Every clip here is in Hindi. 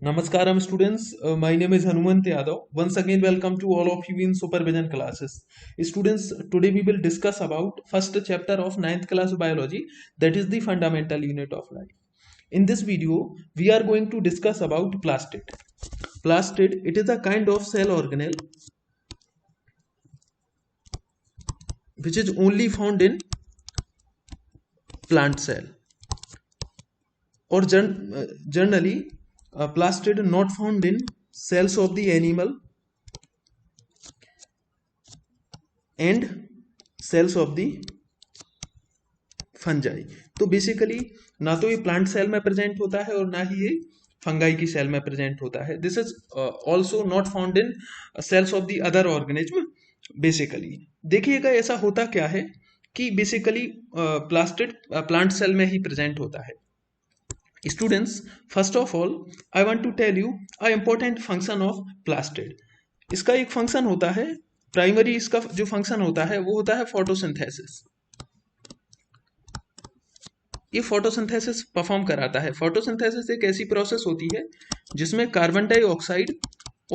Namaskaram students, my name is Hanuman Yadav. Once again welcome to all of you in supervision classes. Students, today we will discuss about first chapter of ninth class biology, that is the fundamental unit of life. In this video we are going to discuss about plastid. Plastid, it is a kind of cell organelle which is only found in plant cell or generally plastid not found in cells of the animal and cells of the fungi. तो बेसिकली ना तो ये प्लांट सेल में प्रेजेंट होता है और ना ही ये फंगाई की सेल में प्रेजेंट होता है। This is also not found in cells of the other organism. Basically देखिएगा ऐसा होता क्या है कि बेसिकली प्लास्टिड प्लांट सेल में ही प्रेजेंट होता है। Students, first of all I want to tell you a important function of plastid. इसका एक फंक्शन होता है प्राइमरी, इसका जो फंक्शन होता है वो होता है फोटोसिंथेसिस। ये फोटोसिंथेसिस परफॉर्म कराता है। फोटोसिंथेसिस एक ऐसी प्रोसेस होती है जिसमें कार्बन डाइऑक्साइड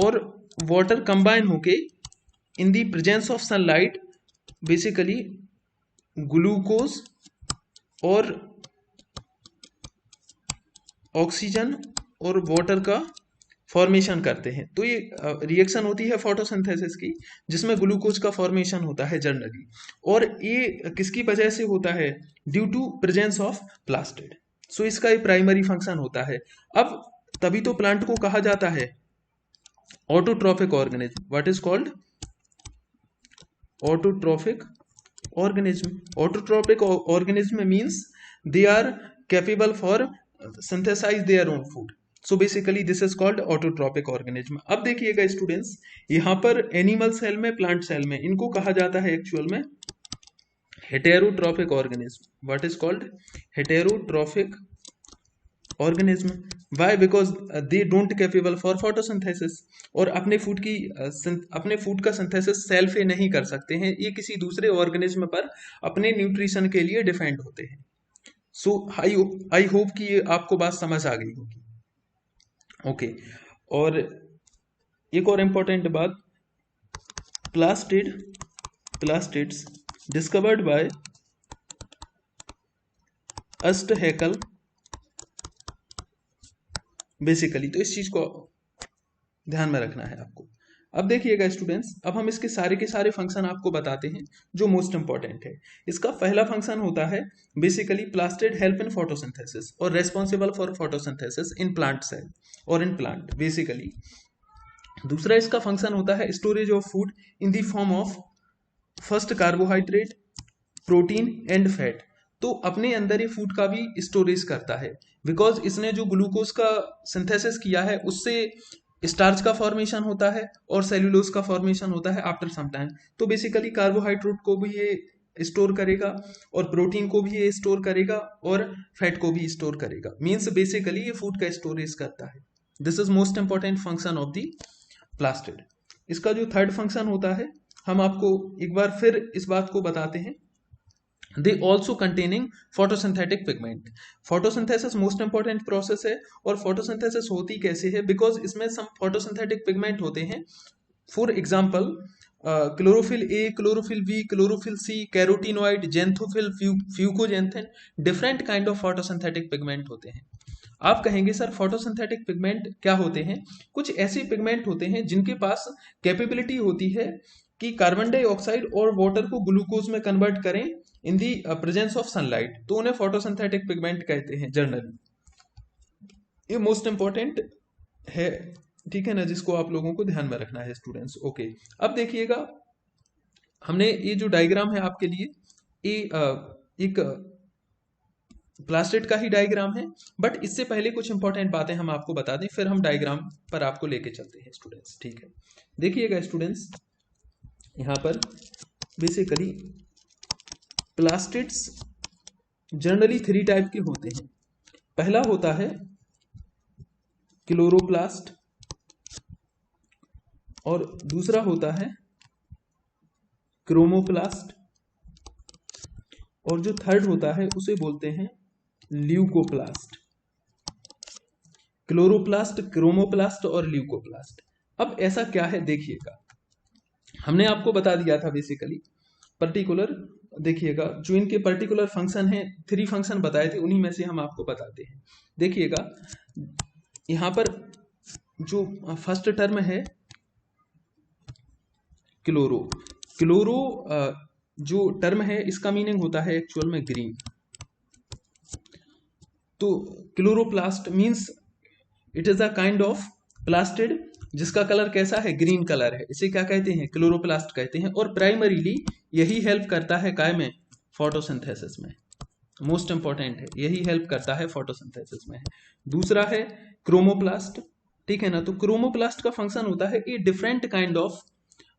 और वाटर कंबाइन होके in the presence of sunlight basically glucose और ऑक्सीजन और वाटर का फॉर्मेशन करते हैं। तो ये रिएक्शन होती है फोटोसिंथेसिस की जिसमें ग्लूकोज का फॉर्मेशन होता है जनरली, और ये किसकी वजह से होता है? Due to presence of plastid. So इसका ये प्राइमरी फंक्शन होता है। अब तभी तो प्लांट को कहा जाता है autotrophic organism. What is called? Autotrophic organism. Autotrophic organism means they are capable for synthesize their own food. So basically this is called autotrophic organism. अब देखिएगा स्टूडेंट्स, यहाँ पर एनिमल सेल में, प्लांट सेल में, इनको कहा जाता है एक्चुअल में heterotrophic organism. What is called? Heterotrophic organism. Why? Because they don't capable for photosynthesis, और अपने फूड का सिंथेसिस सेल्फ ही नहीं कर सकते हैं, ये किसी दूसरे ऑर्गेनिज्म पर अपने न्यूट्रिशन के लिए डिपेंड होते हैं। सो आई होप कि ये आपको बात समझ आ गई होगी। ओके, और एक और इम्पोर्टेंट बात, plastids discovered by Ernst Haeckel basically. तो इस चीज को ध्यान में रखना है आपको। अब देखिएगा स्टूडेंट्स, अब हम इसके सारे के सारे फंक्शन आपको बताते हैं जो मोस्ट इंपॉर्टेंट है। इसका पहला फंक्शन होता है basically plastid help in photosynthesis और responsible for photosynthesis in plant cell और इन प्लांट बेसिकली। दूसरा इसका फंक्शन होता है storage of food in the form of first carbohydrate, protein and fat. तो अपने अंदर ये फूड का भी स्टोरेज करता है, बिकॉज इसने जो ग्लूकोज का सिंथेसिस किया है उससे स्टार्च का फॉर्मेशन होता है और सेल्यूलोज का फॉर्मेशन होता है आफ्टर सम टाइम। तो बेसिकली कार्बोहाइड्रेट को भी ये स्टोर करेगा और प्रोटीन को भी ये स्टोर करेगा और फैट को भी स्टोर करेगा। मीन्स बेसिकली ये फूड का स्टोरेज करता है। This is most important function of the plastid. इसका जो थर्ड फंक्शन होता है, हम आपको एक बार फिर इस बात को बताते हैं, they also containing photosynthetic pigment. photosynthesis most important process है, और photosynthesis होती कैसे है? बिकॉज इसमें some photosynthetic pigment होते हैं। For example chlorophyll A, chlorophyll B, chlorophyll C, carotenoid, xanthophyll, fucoxanthin, different kind of photosynthetic pigment होते हैं। आप कहेंगे सर फोटोसिंथेटिक पिगमेंट क्या होते हैं? कुछ ऐसे पिगमेंट होते हैं जिनके पास कैपेबिलिटी होती है कि कार्बन डाइऑक्साइड और वाटर को ग्लूकोज में कन्वर्ट करें इन दी प्रेजेंस ऑफ सनलाइट, तो उन्हें फोटोसिंथेटिक पिगमेंट कहते हैं जनरली। ये मोस्ट इंपॉर्टेंट है, ठीक है ना, जिसको आप लोगों को ध्यान में रखना है स्टूडेंट्स। ओके, अब देखिएगा, हमने ये जो डायग्राम है आपके लिए, ये एक प्लास्टिड का ही डायग्राम है, बट इससे पहले कुछ इंपॉर्टेंट बातें हम आपको बता दें, फिर हम डायग्राम पर आपको लेके चलते हैं स्टूडेंट्स। ठीक है, देखिएगा स्टूडेंट्स, यहाँ पर बेसिकली प्लास्टिड्स जनरली 3 टाइप के होते हैं। पहला होता है क्लोरोप्लास्ट और दूसरा होता है क्रोमोप्लास्ट, और जो थर्ड होता है उसे बोलते हैं ल्यूकोप्लास्ट। क्लोरोप्लास्ट, क्रोमोप्लास्ट और ल्यूकोप्लास्ट। अब ऐसा क्या है देखिएगा, हमने आपको बता दिया था बेसिकली पर्टिकुलर, देखिएगा जो इनके पर्टिकुलर फंक्शन हैं, 3 फंक्शन बताए थे, उन्हीं में से हम आपको बताते हैं। देखिएगा यहां पर जो फर्स्ट टर्म है क्लोरो, क्लोरो जो टर्म है इसका मीनिंग होता है एक्चुअल में ग्रीन। तो chloroplast means it is a kind of plastid जिसका कलर कैसा है, ग्रीन कलर है, इसे क्या कहते हैं, क्लोरोप्लास्ट कहते हैं। और प्राइमरीली यही हेल्प करता है काय में, फोटोसिंथेसिस में, मोस्ट इंपॉर्टेंट है, यही हेल्प करता है फोटोसिंथेसिस में। दूसरा है क्रोमोप्लास्ट, ठीक है ना। तो क्रोमोप्लास्ट का फंक्शन होता है ये different kind of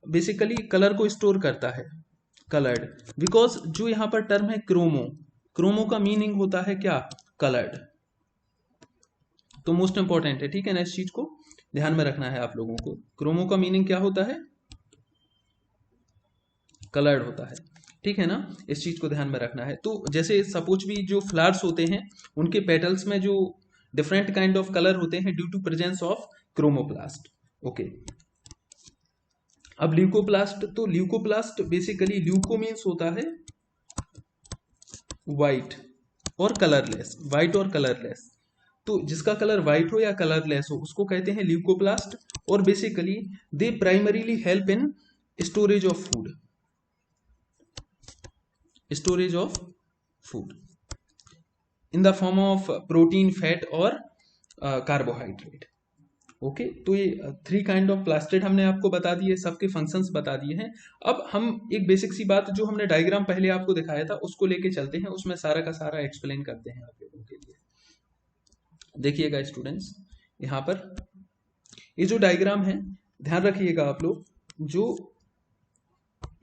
basically colour को स्टोर करता है, कलर्ड, बिकॉज जो यहाँ पर टर्म है क्रोमो, क्रोमो का मीनिंग होता है क्या, कलर्ड। तो मोस्ट इंपॉर्टेंट है, ठीक है ना, इस चीज को ध्यान में रखना है आप लोगों को। क्रोमो का मीनिंग क्या होता है, कलर्ड होता है, ठीक है ना, इस चीज को ध्यान में रखना है। तो जैसे सपोज भी जो फ्लावर्स होते हैं उनके पेटल्स में जो डिफरेंट काइंड ऑफ कलर होते हैं due to presence of chromoplast. Okay, अब ल्यूकोप्लास्ट, तो ल्यूकोप्लास्ट बेसिकली ल्यूको मीन्स होता है व्हाइट और कलरलेस, व्हाइट और कलरलेस। तो जिसका कलर व्हाइट हो या कलरलेस हो उसको कहते हैं ल्यूकोप्लास्ट। और basically they primarily help in storage of food, storage of food in the form of protein, fat और कार्बोहाइड्रेट। ओके, तो ये 3 काइंड ऑफ प्लास्टिड हमने आपको बता दिए, सबके फंक्शंस बता दिए हैं। अब हम एक बेसिक सी बात जो हमने डायग्राम पहले आपको दिखाया था उसको लेके चलते हैं, उसमें सारा का सारा एक्सप्लेन करते हैं आप लोगों के लिए। देखिएगा स्टूडेंट्स, यहाँ पर ये जो डायग्राम है ध्यान रखिएगा आप लोग, जो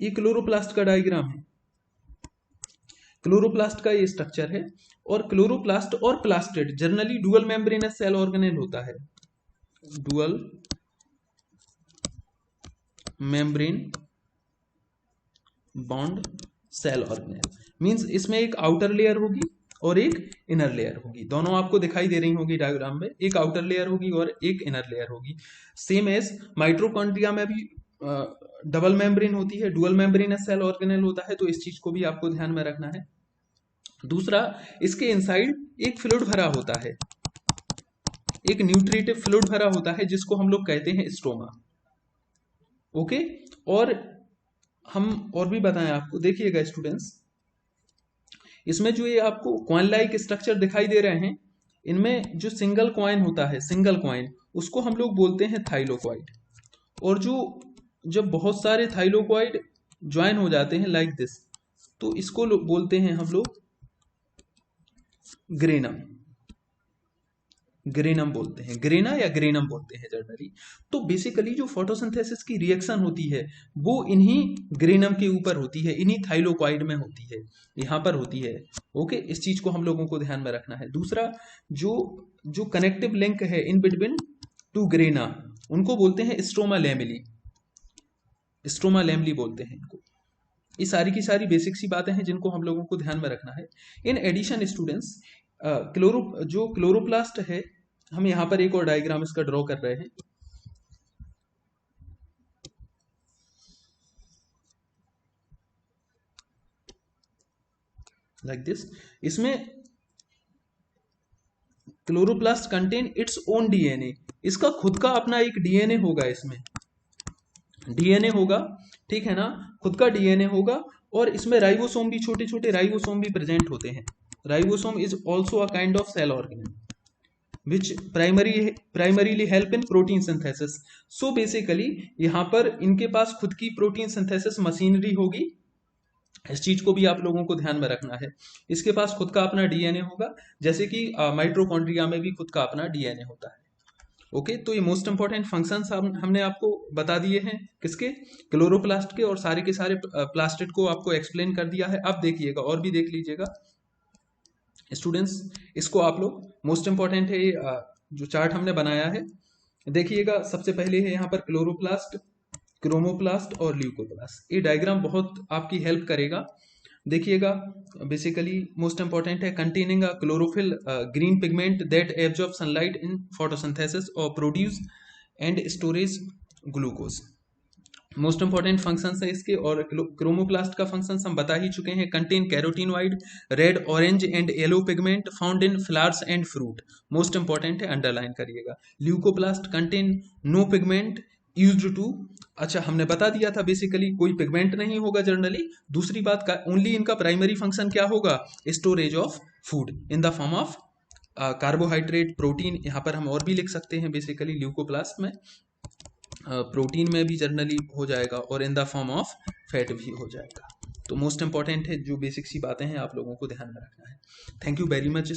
ये क्लोरोप्लास्ट का डायग्राम है, क्लोरोप्लास्ट का ये स्ट्रक्चर है। और क्लोरोप्लास्ट और plastid generally dual membranous cell organelle होता है, dual membrane bound cell organelle. Means इसमें एक आउटर लेयर होगी और एक इनर लेयर होगी, दोनों आपको दिखाई दे रही होगी डायग्राम में, एक आउटर लेयर होगी और एक इनर लेयर होगी। सेम एज माइटोकॉन्ड्रिया में भी डबल मेम्ब्रेन होती है, डुअल मेम्ब्रेनस सेल ऑर्गेनेल होता है, तो इस चीज को भी आपको ध्यान में रखना है। दूसरा, इसके इनसाइड एक फ्लूइड भरा होता है, एक न्यूट्रिटिव फ्लूइड भरा होता है जिसको हम लोग कहते हैं स्ट्रोमा। ओके, और हम और भी बताएं आपको, देखिएगा स्टूडेंट्स, इसमें जो ये आपको कॉइन लाइक स्ट्रक्चर दिखाई दे रहे हैं, इनमें जो सिंगल कॉइन होता है, सिंगल कॉइन, उसको हम लोग बोलते हैं थाइलोकॉइड। और जो जब बहुत सारे थाइलोकॉइड ज्वाइन हो जाते हैं लाइक दिस, तो इसको बोलते हैं हम लोग ग्रेनम, ग्रेनम बोलते हैं, ग्रेना या ग्रेनम बोलते हैं जनरली। तो बेसिकली जो फोटोसिंथेसिस की रिएक्शन होती है वो इन्हीं ग्रेनम के ऊपर होती है, इन्हीं थाइलोकॉइड में होती है, यहाँ पर होती है। ओके, इस चीज को हम लोगों को ध्यान में रखना है। दूसरा, जो कनेक्टिव लिंक है इन बिटवीन टू ग्रेना, उनको बोलते हैं स्ट्रोमा लैमेली, स्ट्रोमा लैमेली बोलते हैं इनको। ये सारी की सारी बेसिक सी बातें हैं जिनको हम लोगों को ध्यान में रखना है। इन एडिशन स्टूडेंट्स, जो क्लोरोप्लास्ट है, हम यहाँ पर एक और डायग्राम इसका ड्रॉ कर रहे हैं। लाइक दिस, इसमें chloroplast contain its own DNA, इसका खुद का अपना एक डीएनए होगा, इसमें डीएनए होगा, ठीक है ना, खुद का डीएनए होगा। और इसमें राइबोसोम भी, छोटे छोटे राइबोसोम भी प्रेजेंट होते हैं। Ribosome is also a kind of cell organelle which primarily help in protein synthesis. So basically यहाँ पर इनके पास खुद की प्रोटीन सिंथेसिस मशीनरी होगी, इस चीज को भी आप लोगों को ध्यान में रखना है। इसके पास खुद का अपना डीएनए होगा, जैसे कि माइटोकॉन्ड्रिया में भी खुद का अपना डीएनए होता है। ओके, तो ये मोस्ट इंपॉर्टेंट फंक्शंस हमने आपको बता दिए हैं, किसके, क्लोरोप्लास्ट के, और सारे के सारे प्लास्टिड को आपको एक्सप्लेन कर दिया है। अब देखिएगा और भी देख लीजिएगा स्टूडेंट्स, इसको आप लोग, मोस्ट इंपॉर्टेंट है ये जो चार्ट हमने बनाया है। देखिएगा, सबसे पहले है यहाँ पर क्लोरोप्लास्ट, क्रोमोप्लास्ट और ल्यूकोप्लास्ट। ये डायग्राम बहुत आपकी हेल्प करेगा देखिएगा बेसिकली मोस्ट इंपॉर्टेंट है containing a chlorophyll green pigment that absorb sunlight in photosynthesis और produce and storage glucose. Most important functions है इसके, और क्रोमोप्लास्ट का फंक्शंस हम बता ही चुके हैं। Contain carotenoid, red, orange and yellow pigment found in flowers and fruit. Most important है, अंडरलाइन करिएगा। Leucoplast contain no pigment used to, अच्छा हमने बता दिया था बेसिकली कोई पिगमेंट नहीं होगा जनरली। दूसरी बात का ओनली इनका प्राइमरी फंक्शन क्या होगा, storage of food in the form of carbohydrate, protein. यहाँ पर हम और भी लिख सकते हैं बेसिकली ल्यूकोप्लास्ट में प्रोटीन में भी जनरली हो जाएगा और इन द फॉर्म ऑफ फैट भी हो जाएगा। तो मोस्ट इंपॉर्टेंट है, जो बेसिक सी बातें हैं आप लोगों को ध्यान में रखना है। Thank you very much.